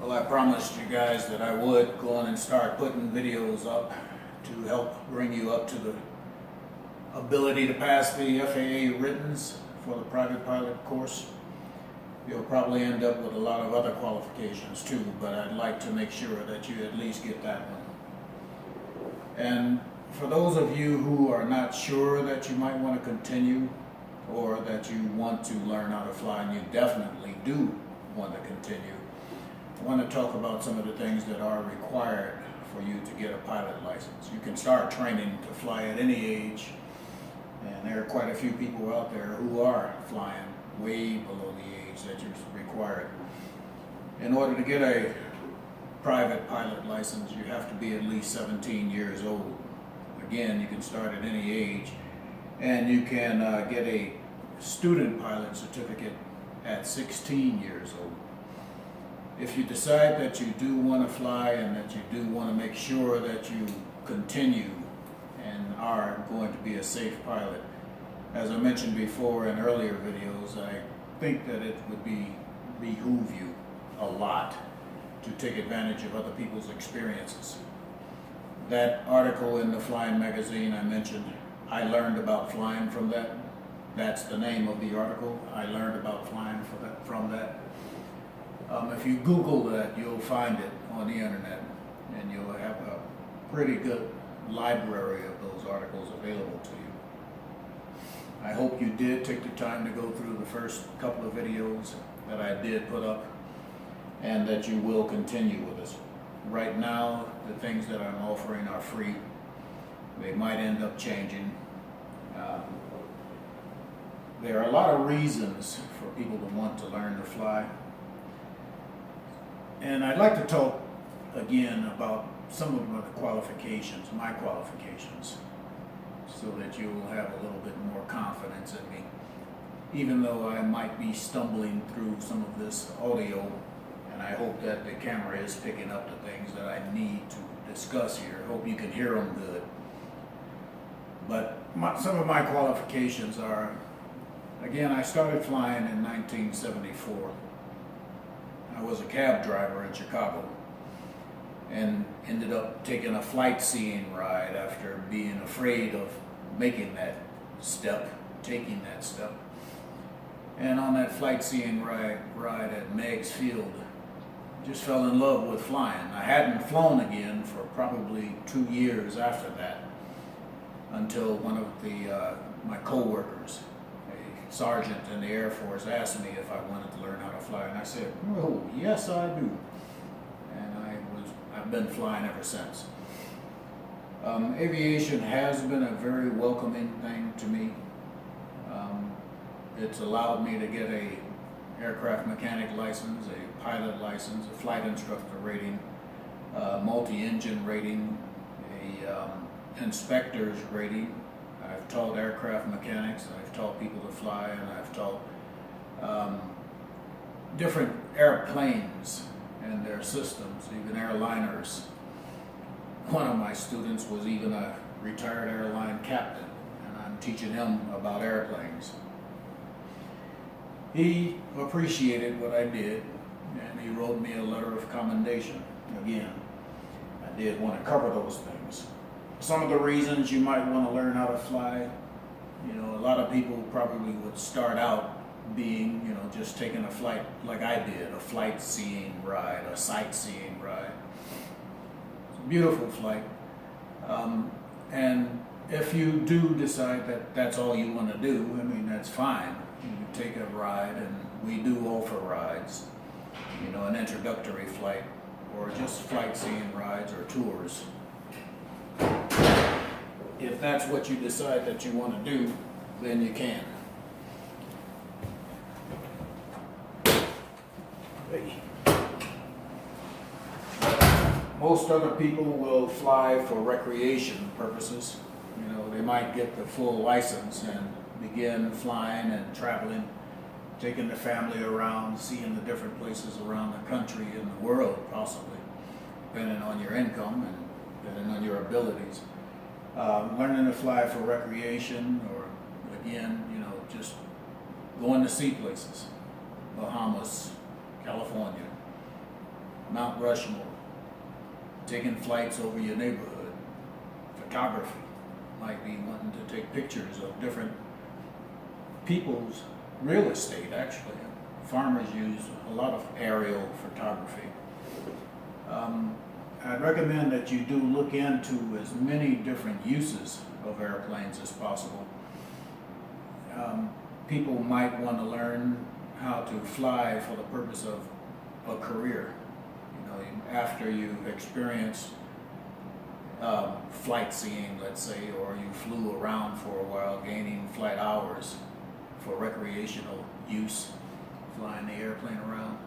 Well, I promised you guys that I would go on and start putting videos up to help bring you up to the ability to pass the FAA writtens for the private pilot course. You'll probably end up with a lot of other qualifications too, but I'd like to make sure that you at least get that one. And for those of you who are not sure that you might want to continue or that you want to learn how to fly, and you definitely do want to continue, I want to talk about some of the things that are required for you to get a pilot license. You can start training to fly at any age, and there are quite a few people out there who are flying way below the age that is required. In order to get a private pilot license, you have to be at least 17 years old. Again, you can start at any age, and you can get a student pilot certificate at 16 years old. If you decide that you do want to fly and that you do want to make sure that you continue and are going to be a safe pilot, as I mentioned before in earlier videos, I think that it would behoove you a lot to take advantage of other people's experiences. That article in the Flying magazine I mentioned, I learned about flying from that. That's the name of the article. I learned about flying from that. If you Google that, you'll find it on the internet, and you'll have a pretty good library of those articles available to you. I hope you did take the time to go through the first couple of videos that I did put up, and that you will continue with us. Right now, the things that I'm offering are free. They might end up changing. There are a lot of reasons for people to want to learn to fly. And I'd like to talk again about some of the qualifications, my qualifications, so that you will have a little bit more confidence in me. Even though I might be stumbling through some of this audio, and I hope that the camera is picking up the things that I need to discuss here. I hope you can hear them good. But some of my qualifications are, again, I started flying in 1974. I was a cab driver in Chicago and ended up taking a flight seeing ride after being afraid of making that step, taking that step. And on that flight seeing ride at Meigs Field, just fell in love with flying. I hadn't flown again for probably 2 years after that, until one of my co-workers, a sergeant in the Air Force, asked me if I wanted to learn how to fly, and I said, "Oh, yes, I do." And I've been flying ever since. Aviation has been a very welcoming thing to me. It's allowed me to get a aircraft mechanic license, a pilot license, a flight instructor rating, multi-engine rating, a inspector's rating. I've taught aircraft mechanics, I've taught people to fly, and I've taught different airplanes and their systems, even airliners. One of my students was even a retired airline captain, and I'm teaching him about airplanes. He appreciated what I did, and he wrote me a letter of commendation. Again, I did want to cover those things. Some of the reasons you might want to learn how to fly, a lot of people probably would start out being, just taking a flight like I did, a flight seeing ride, a sightseeing ride. It's a beautiful flight. And if you do decide that that's all you want to do, that's fine. You take a ride, and we do offer rides, an introductory flight, or just flight seeing rides or tours. If that's what you decide that you want to do, then you can. Most other people will fly for recreation purposes. They might get the full license and begin flying and traveling, taking the family around, seeing the different places around the country and the world, possibly, depending on your income and depending on your abilities. Learning to fly for recreation, or again, just going to see places, Bahamas, California, Mount Rushmore, taking flights over your neighborhood, photography, might be wanting to take pictures of different people's real estate, actually. Farmers use a lot of aerial photography. I'd recommend that you do look into as many different uses of airplanes as possible. People might want to learn how to fly for the purpose of a career. You know, after you've experienced flight seeing, let's say, or you flew around for a while, gaining flight hours for recreational use, flying the airplane around,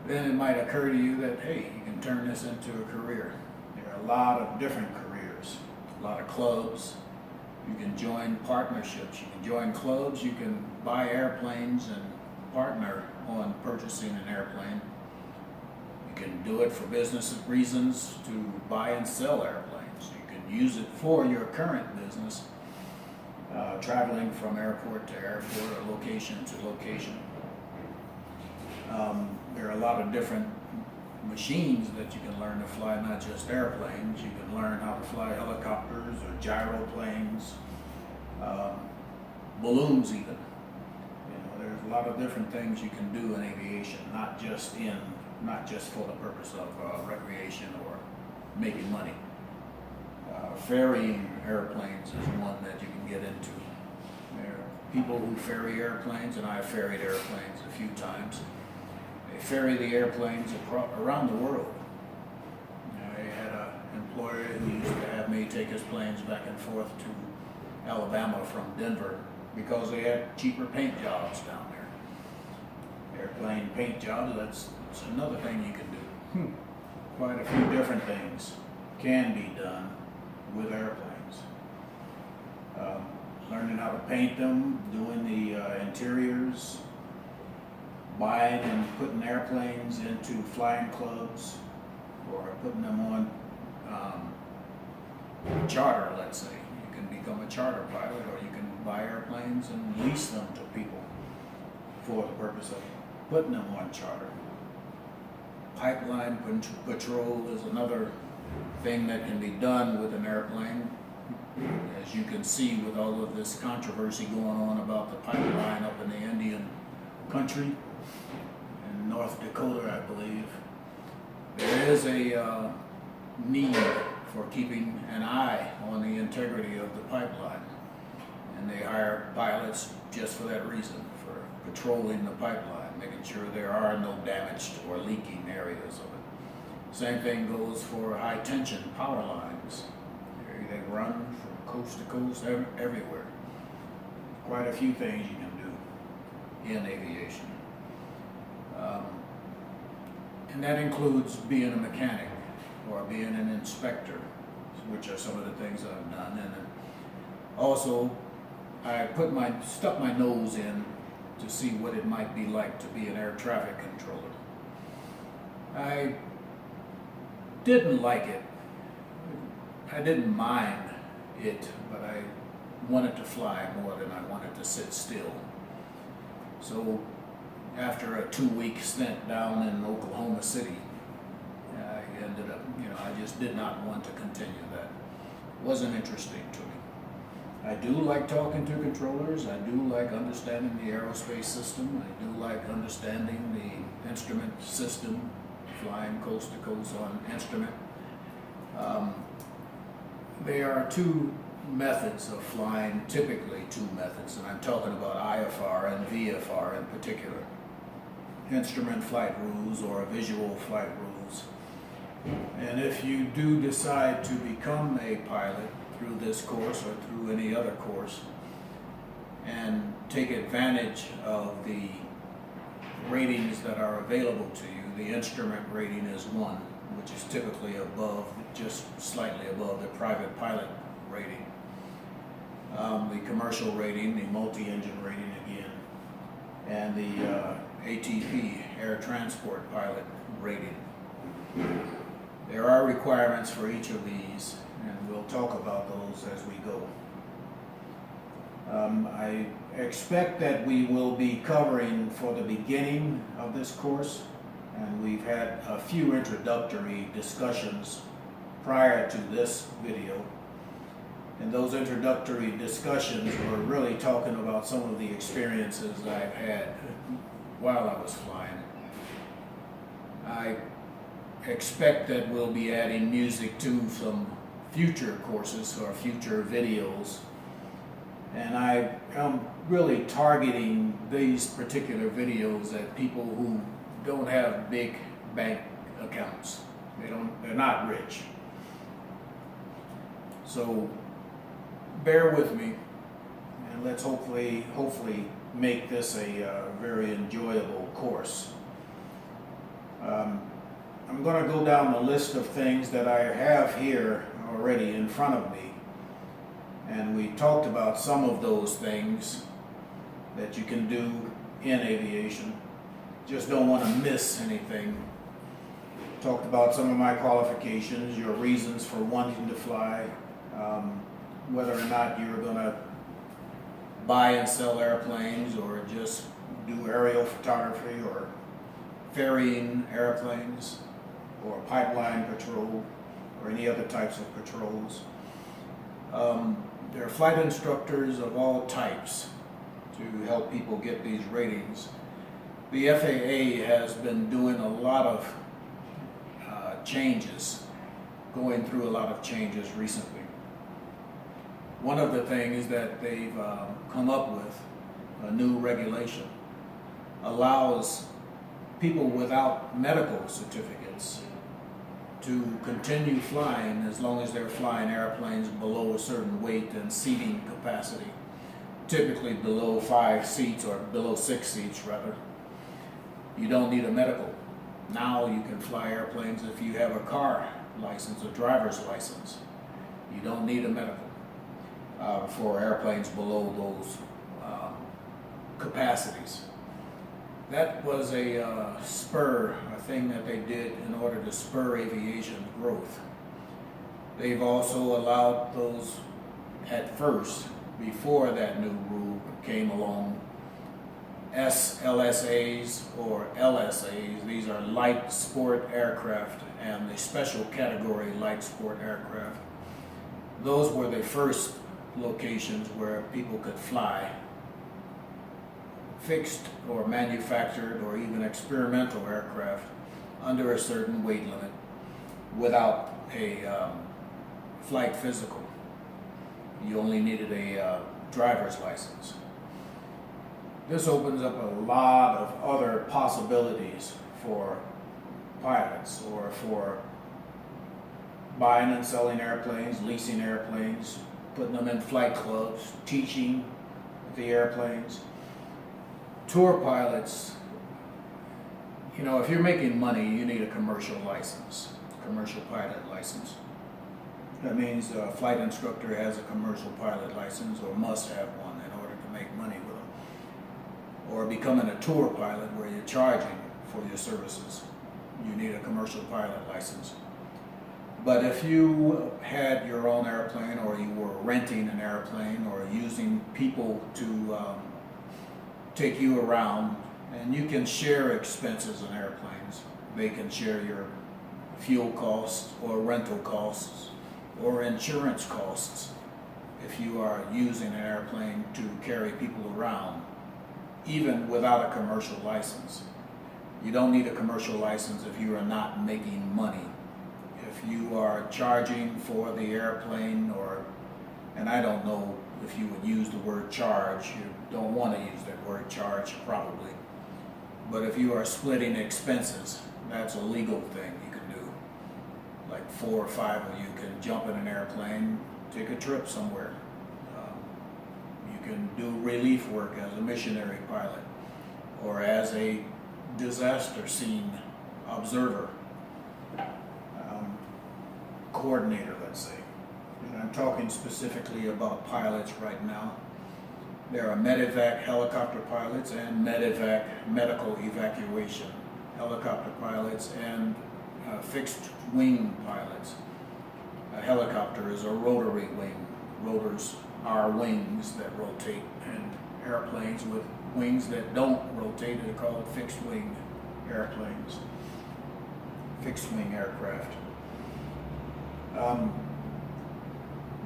then it might occur to you that, hey, you can turn this into a career. There are a lot of different careers, a lot of clubs. You can join partnerships, you can join clubs, you can buy airplanes and partner on purchasing an airplane. You can do it for business reasons to buy and sell airplanes. You can use it for your current business, traveling from airport to airport or location to location. There are a lot of different machines that you can learn to fly, not just airplanes. You can learn how to fly helicopters or gyroplanes, balloons even. You know, there's a lot of different things you can do in aviation, not just for the purpose of recreation or making money. Ferrying airplanes is one that you can get into. There are people who ferry airplanes, and I've ferried airplanes a few times. They ferry the airplanes around the world. I had an employer who used to have me take his planes back and forth to Alabama from Denver because they had cheaper paint jobs down there. Airplane paint jobs, that's another thing you can do. Quite a few different things can be done with airplanes. Learning how to paint them, doing the interiors, buying and putting airplanes into flying clubs, or putting them on charter, let's say. You can become a charter pilot, or you can buy airplanes and lease them to people for the purpose of putting them on charter. Pipeline patrol is another thing that can be done with an airplane. As you can see, with all of this controversy going on about the pipeline up in the Indian country, in North Dakota, I believe, there is a need for keeping an eye on the integrity of the pipeline. And they hire pilots just for that reason, for patrolling the pipeline, making sure there are no damaged or leaking areas of it. Same thing goes for high tension power lines. They run from coast to coast everywhere. Quite a few things you can do in aviation. And that includes being a mechanic or being an inspector, which are some of the things I've done. And also, I stuck my nose in to see what it might be like to be an air traffic controller. I didn't like it. I didn't mind it, but I wanted to fly more than I wanted to sit still. So after a 2-week stint down in Oklahoma City, I ended up, I just did not want to continue that. It wasn't interesting to me. I do like talking to controllers. I do like understanding the aerospace system. I do like understanding the instrument system, flying coast to coast on instrument. There are two methods of flying, typically two methods, and I'm talking about IFR and VFR in particular. Instrument flight rules or visual flight rules. And if you do decide to become a pilot through this course or through any other course and take advantage of the ratings that are available to you, the instrument rating is 1, which is typically above, just slightly above the private pilot rating. The commercial rating, the multi-engine rating again, and the ATP, Air Transport Pilot rating. There are requirements for each of these, and we'll talk about those as we go. I expect that we will be covering, for the beginning of this course, and we've had a few introductory discussions prior to this video. And those introductory discussions were really talking about some of the experiences I've had while I was flying. I expect that we'll be adding music to some future courses or future videos. And I am really targeting these particular videos at people who don't have big bank accounts. They're not rich. So bear with me, and let's hopefully make this a very enjoyable course. I'm going to go down the list of things that I have here already in front of me, and we talked about some of those things that you can do in aviation. Just don't want to miss anything. Talked about some of my qualifications, your reasons for wanting to fly, whether or not you're going to buy and sell airplanes or just do aerial photography or ferrying airplanes or pipeline patrol or any other types of patrols. There are flight instructors of all types to help people get these ratings. The FAA has been doing a lot of changes, going through a lot of changes recently. One of the things that they've come up with, a new regulation, allows people without medical certificates to continue flying as long as they're flying airplanes below a certain weight and seating capacity, typically below 5 seats or below 6 seats rather. You don't need a medical. Now you can fly airplanes if you have a car license, a driver's license. You don't need a medical for airplanes below those capacities. That was a thing that they did in order to spur aviation growth. They've also allowed those at first, before that new rule came along, SLSAs or LSAs. These are light sport aircraft and the special category light sport aircraft. Those were the first locations where people could fly fixed or manufactured or even experimental aircraft under a certain weight limit without a flight physical. You only needed a driver's license. This opens up a lot of other possibilities for pilots or for buying and selling airplanes, leasing airplanes, putting them in flight clubs, teaching the airplanes. Tour pilots, if you're making money, you need a commercial license, commercial pilot license. That means a flight instructor has a commercial pilot license or must have one in order to make money with them. Or becoming a tour pilot where you're charging for your services, you need a commercial pilot license. But if you had your own airplane or you were renting an airplane or using people to take you around, and you can share expenses in airplanes. They can share your fuel costs or rental costs or insurance costs if you are using an airplane to carry people around, even without a commercial license. You don't need a commercial license if you are not making money. If you are charging for the airplane and I don't know if you would use the word charge, you don't want to use that word charge probably. But if you are splitting expenses, that's a legal thing you can do. Like 4 or 5 of you can jump in an airplane, take a trip somewhere. You can do relief work as a missionary pilot or as a disaster scene observer, coordinator, let's say. And I'm talking specifically about pilots right now. There are medevac helicopter pilots and medevac medical evacuation helicopter pilots and fixed wing pilots. A helicopter is a rotary wing. Rotors are wings that rotate, and airplanes with wings that don't rotate are called fixed wing airplanes, fixed-wing aircraft.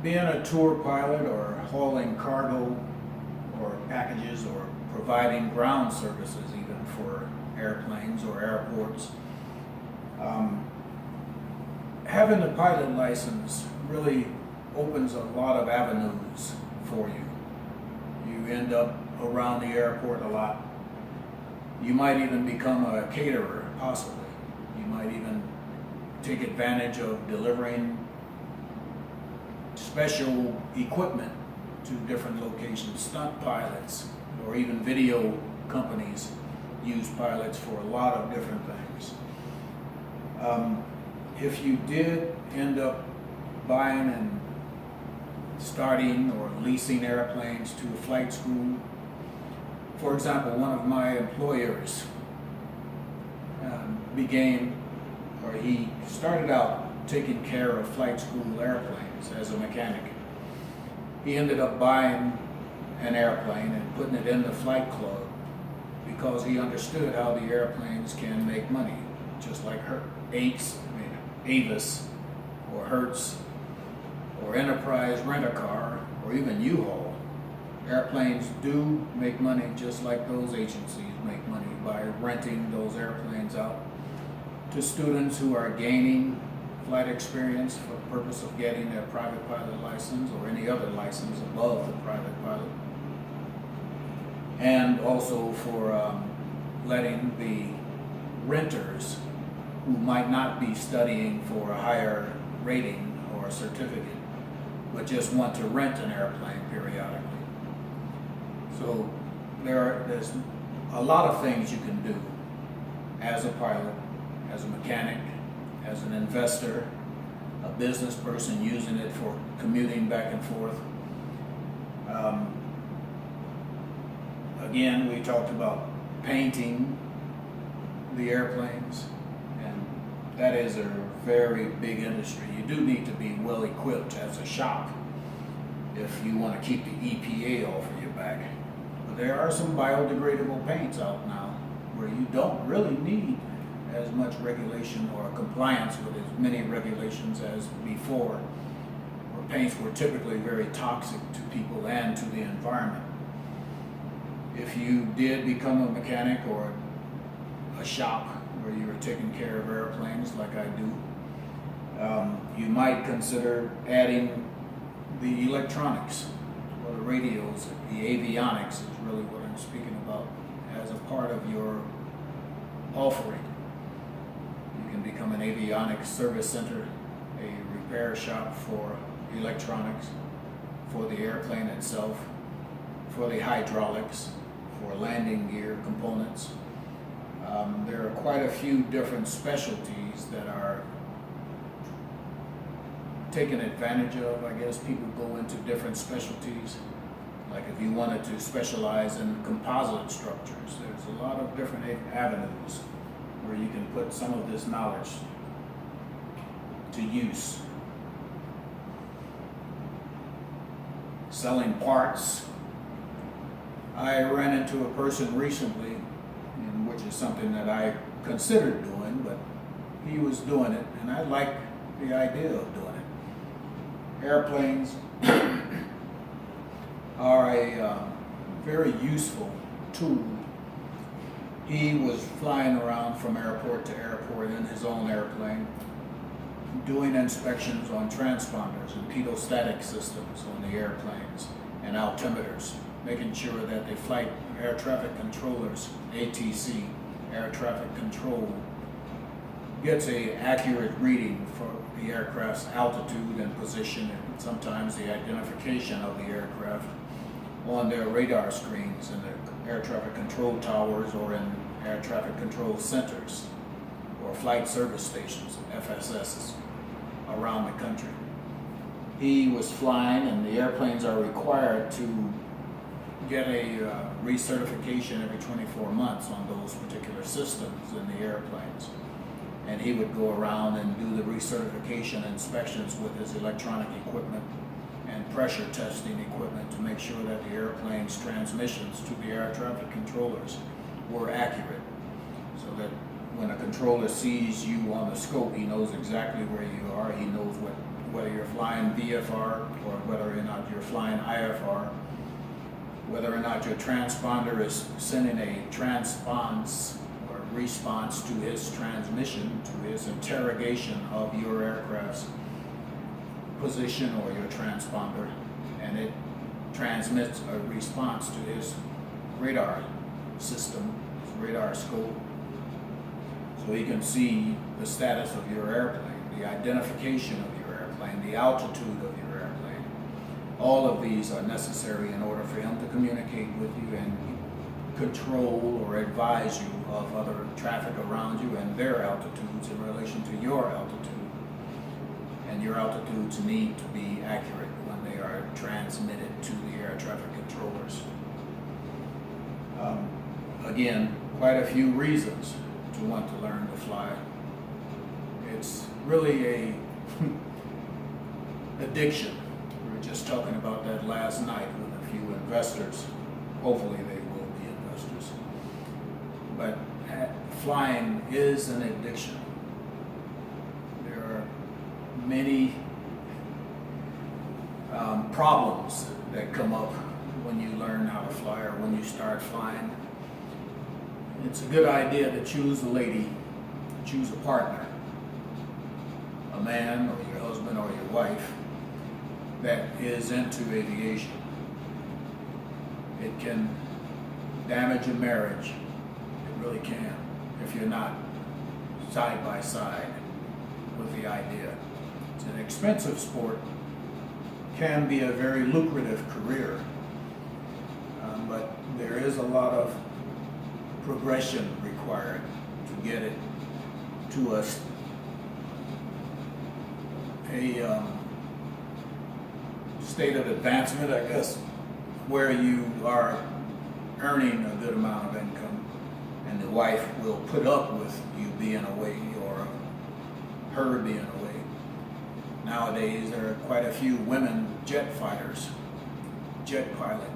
Being a tour pilot or hauling cargo or packages or providing ground services even for airplanes or airports, having a pilot license really opens a lot of avenues for you. You end up around the airport a lot. You might even become a caterer, possibly. You might even take advantage of delivering special equipment to different locations. Stunt pilots or even video companies use pilots for a lot of different things. If you did end up buying and starting or leasing airplanes to a flight school, for example, one of my employers he started out taking care of flight school airplanes as a mechanic. He ended up buying an airplane and putting it in the flight club because he understood how the airplanes can make money, just like Avis or Hertz or Enterprise Rent-A-Car or even U-Haul. Airplanes do make money just like those agencies make money by renting those airplanes out to students who are gaining flight experience for the purpose of getting their private pilot license or any other license above the private pilot. And also for letting the renters who might not be studying for a higher rating or a certificate, but just want to rent an airplane periodically. So there's a lot of things you can do as a pilot, as a mechanic, as an investor, a business person using it for commuting back and forth. Again, we talked about painting the airplanes, and that is a very big industry. You do need to be well equipped as a shop if you want to keep the EPA off of your back. But there are some biodegradable paints out now where you don't really need as much regulation or compliance with as many regulations as before, where paints were typically very toxic to people and to the environment. If you did become a mechanic or a shop where you were taking care of airplanes like I do, you might consider adding the electronics or the radios, the avionics is really what I'm speaking about, as a part of your offering. You can become an avionics service center, a repair shop for electronics, for the airplane itself, for the hydraulics, for landing gear components. There are quite a few different specialties that are taken advantage of. I guess people go into different specialties. Like if you wanted to specialize in composite structures, there's a lot of different avenues where you can put some of this knowledge to use. Selling parts. I ran into a person recently, which is something that I considered doing, but he was doing it, and I like the idea of doing it. Airplanes are a very useful tool. He was flying around from airport to airport in his own airplane, doing inspections on transponders and pedostatic systems on the airplanes and altimeters, making sure that the flight air traffic controllers, ATC, air traffic control, gets an accurate reading for the aircraft's altitude and position, and sometimes the identification of the aircraft on their radar screens in the air traffic control towers or in air traffic control centers or flight service stations, FSSs, around the country. He was flying, and the airplanes are required to get a recertification every 24 months on those particular systems in the airplanes. And he would go around and do the recertification inspections with his electronic equipment and pressure testing equipment to make sure that the airplane's transmissions to the air traffic controllers were accurate. So so that when a controller sees you on the scope, he knows exactly where you are. He knows whether you're flying VFR or whether or not you're flying IFR, whether or not your transponder is sending a transponse or response to his transmission, to his interrogation of your aircraft's position or your transponder, and it transmits a response to his radar system, his radar scope, so he can see the status of your airplane, the identification of your airplane, the altitude of your airplane. All of these are necessary in order for him to communicate with you and control or advise you of other traffic around you and their altitudes in relation to your altitude. And your altitudes need to be accurate when they are transmitted to the air traffic controllers. Again, quite a few reasons to want to learn to fly. It's really a addiction. We were just talking about that last night with a few investors. Hopefully they will be investors. But flying is an addiction. There are many problems that come up when you learn how to fly or when you start flying. It's a good idea to choose a lady, choose a partner, a man or your husband or your wife that is into aviation. It can damage a marriage, it really can, if you're not side by side with the idea. It's an expensive sport, can be a very lucrative career, but there is a lot of progression required to get it to a state of advancement, I guess, where you are earning a good amount of income and the wife will put up with you being away or her being away. Nowadays there are quite a few women jet fighters, jet pilot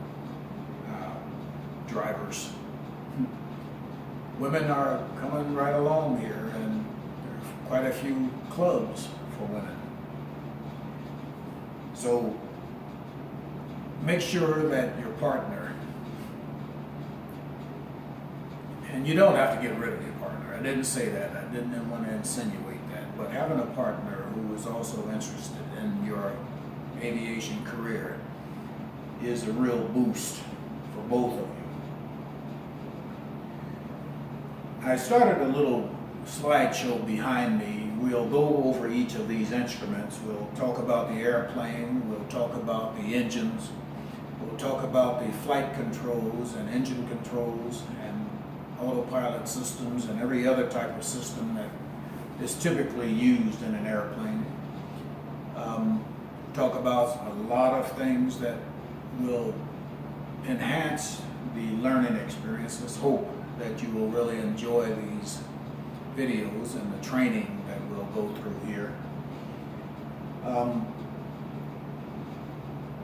drivers. Women are coming right along here, and there's quite a few clubs for women. So make sure that your partner, and you don't have to get rid of your partner. I didn't say that. I didn't want to insinuate that. But having a partner who is also interested in your aviation career is a real boost for both of you. I started a little slideshow behind me. We'll go over each of these instruments. We'll talk about the airplane, we'll talk about the engines, we'll talk about the flight controls and engine controls and autopilot systems and every other type of system that is typically used in an airplane. Talk about a lot of things that will enhance the learning experience. Let's hope that you will really enjoy these videos and the training that we'll go through here.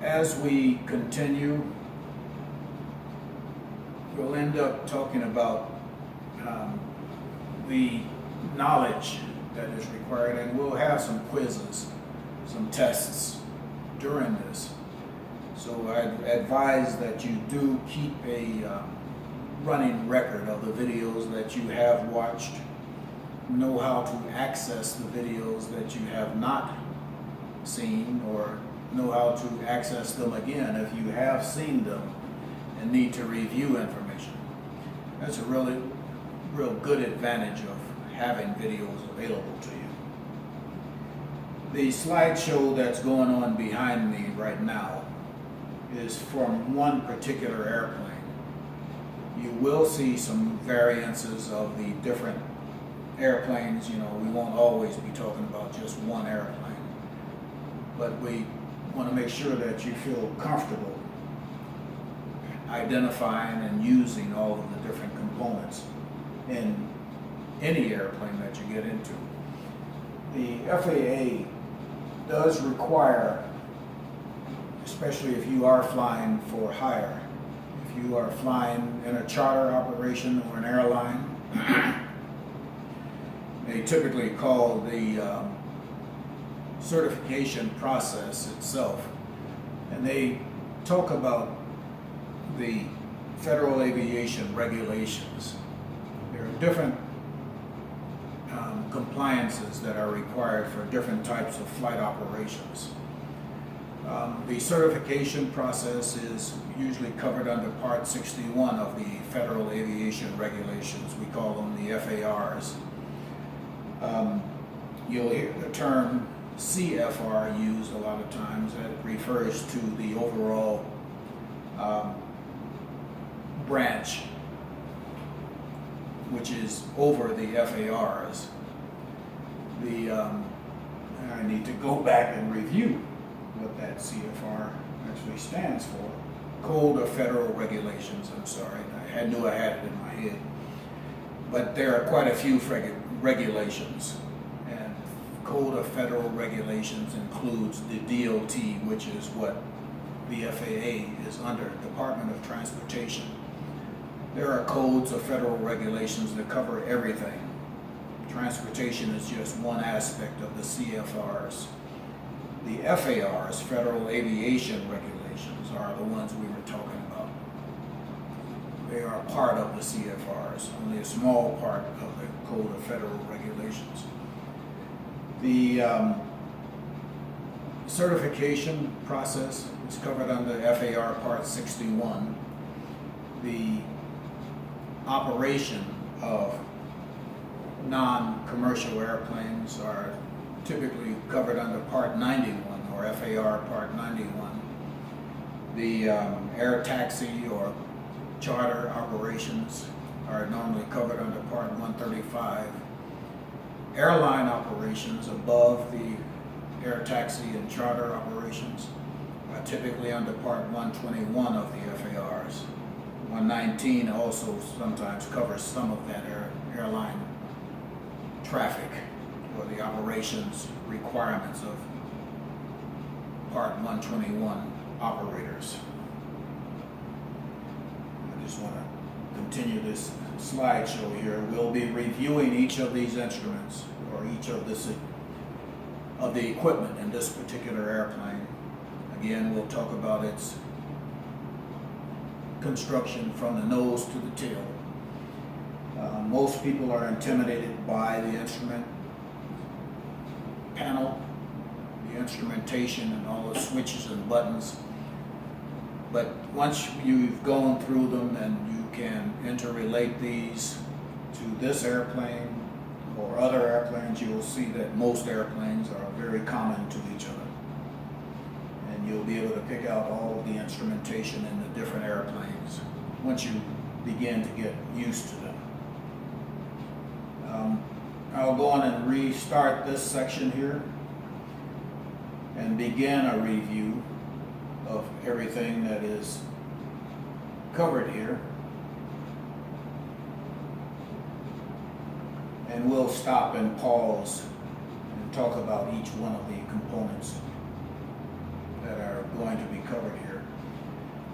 As we continue, we'll end up talking about the knowledge that is required, and we'll have some quizzes, some tests during this. So I advise that you do keep a running record of the videos that you have watched, know how to access the videos that you have not seen, or know how to access them again if you have seen them and need to review information. That's a real good advantage of having videos available to you. The slideshow that's going on behind me right now is from one particular airplane. You will see some variances of the different airplanes. You know, we won't always be talking about just one airplane, but we want to make sure that you feel comfortable identifying and using all of the different components in any airplane that you get into. The FAA does require, especially if you are flying for hire, if you are flying in a charter operation or an airline, they typically call the certification process itself. And they talk about the Federal Aviation regulations. There are different compliances that are required for different types of flight operations. The certification process is usually covered under Part 61 of the Federal Aviation Regulations. We call them the FARs. You'll hear the term CFR used a lot of times. That refers to the overall branch, which is over the FARs. I need to go back and review what that CFR actually stands for. Code of Federal Regulations, I'm sorry. I knew I had it in my head. But there are quite a few regulations. And Code of Federal Regulations includes the DOT, which is what the FAA is under, Department of Transportation. There are codes of federal regulations that cover everything. Transportation is just one aspect of the CFRs. The FARs, Federal Aviation Regulations, are the ones we were talking about. They are part of the CFRs, only a small part of the Code of Federal Regulations. The certification process is covered under FAR Part 61. The operation of non-commercial airplanes are typically covered under Part 91 or FAR Part 91. The air taxi or charter operations are normally covered under Part 135. Airline operations above the air taxi and charter operations are typically under Part 121 of the FARs. 119 also sometimes covers some of that airline traffic or the operations requirements of Part 121 operators. I just want to continue this slideshow here. We'll be reviewing each of these instruments or each of the equipment in this particular airplane. Again, we'll talk about its construction from the nose to the tail. Most people are intimidated by the instrument panel, the instrumentation, and all the switches and buttons. But once you've gone through them and you can interrelate these to this airplane or other airplanes, you will see that most airplanes are very common to each other. And you'll be able to pick out all of the instrumentation in the different airplanes once you begin to get used to them. I'll go on and restart this section here and begin a review of everything that is covered here. And we'll stop and pause and talk about each one of the components that are going to be covered here.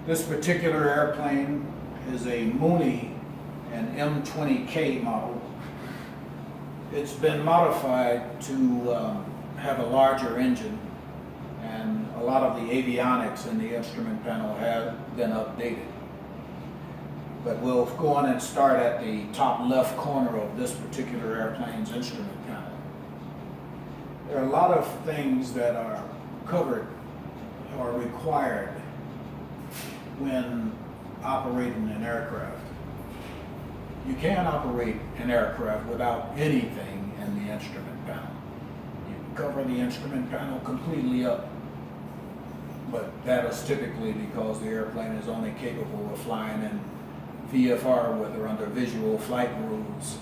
This particular airplane is a Mooney and M20K model. It's been modified to have a larger engine, and a lot of the avionics in the instrument panel have been updated. But we'll go on and start at the top left corner of this particular airplane's instrument panel. There are a lot of things that are covered or required when operating an aircraft. You can't operate an aircraft without anything in the instrument panel. You can cover the instrument panel completely up, but that is typically because the airplane is only capable of flying in VFR weather under visual flight rules.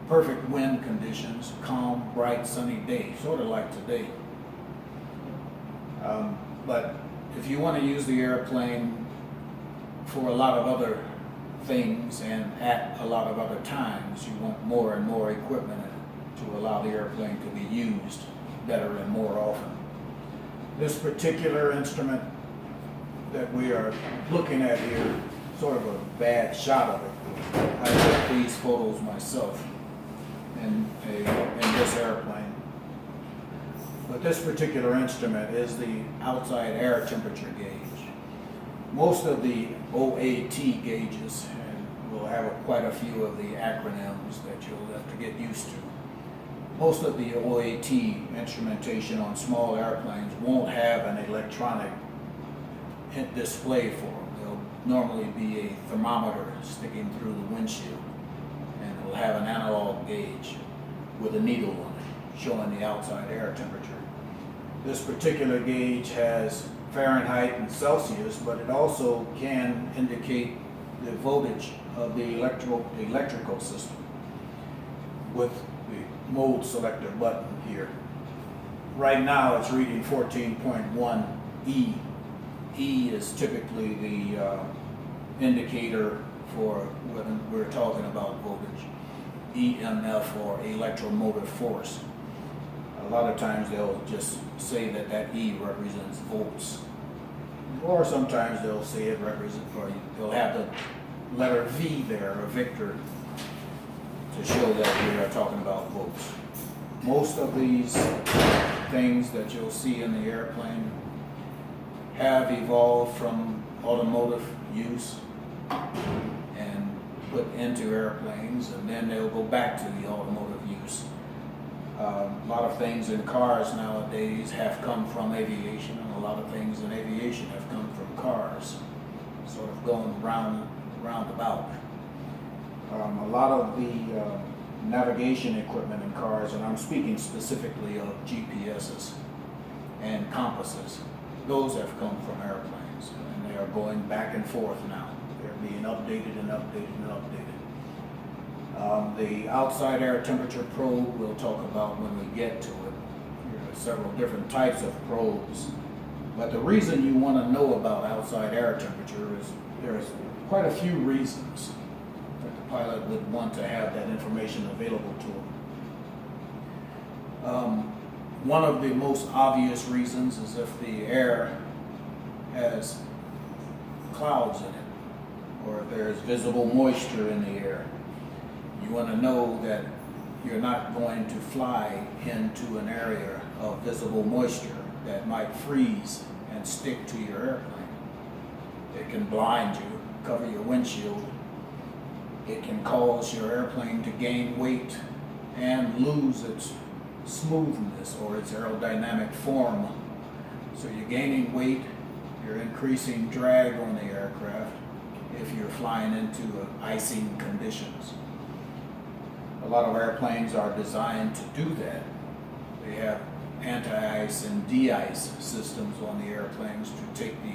Perfect wind conditions, calm, bright, sunny day, sort of like today. But if you want to use the airplane for a lot of other things and at a lot of other times, you want more and more equipment to allow the airplane to be used better and more often. This particular instrument that we are looking at here, sort of a bad shot of it. I took these photos myself, in this airplane. But this particular instrument is the outside air temperature gauge. Most of the OAT gauges, and we'll have quite a few of the acronyms that you'll have to get used to. Most of the OAT instrumentation on small airplanes won't have an electronic display for them. There'll normally be a thermometer sticking through the windshield, and it'll have an analog gauge with a needle on it showing the outside air temperature. This particular gauge has Fahrenheit and Celsius, but it also can indicate the voltage of the electrical system with the mode selector button here. Right now it's reading 14.1 E. E is typically the indicator for when we're talking about voltage. EMF, or electromotive force. A lot of times they'll just say that that E represents volts. Or sometimes they'll say it represents, or they'll have the letter V there, or Victor, to show that we are talking about volts. Most of these things that you'll see in the airplane have evolved from automotive use and put into airplanes, and then they'll go back to the automotive use. A lot of things in cars nowadays have come from aviation, and a lot of things in aviation have come from cars, sort of going roundabout. A lot of the navigation equipment in cars, and I'm speaking specifically of GPSs and compasses, those have come from airplanes, and they are going back and forth now. They're being updated and updated and updated. The outside air temperature probe we'll talk about when we get to it. There are several different types of probes, but the reason you want to know about outside air temperature is there's quite a few reasons that the pilot would want to have that information available to him. One of the most obvious reasons is if the air has clouds in it, or if there's visible moisture in the air. You want to know that you're not going to fly into an area of visible moisture that might freeze and stick to your airplane. It can blind you, cover your windshield. It can cause your airplane to gain weight and lose its smoothness or its aerodynamic form. So you're gaining weight, you're increasing drag on the aircraft if you're flying into icing conditions. A lot of airplanes are designed to do that. They have anti-ice and de-ice systems on the airplanes to take the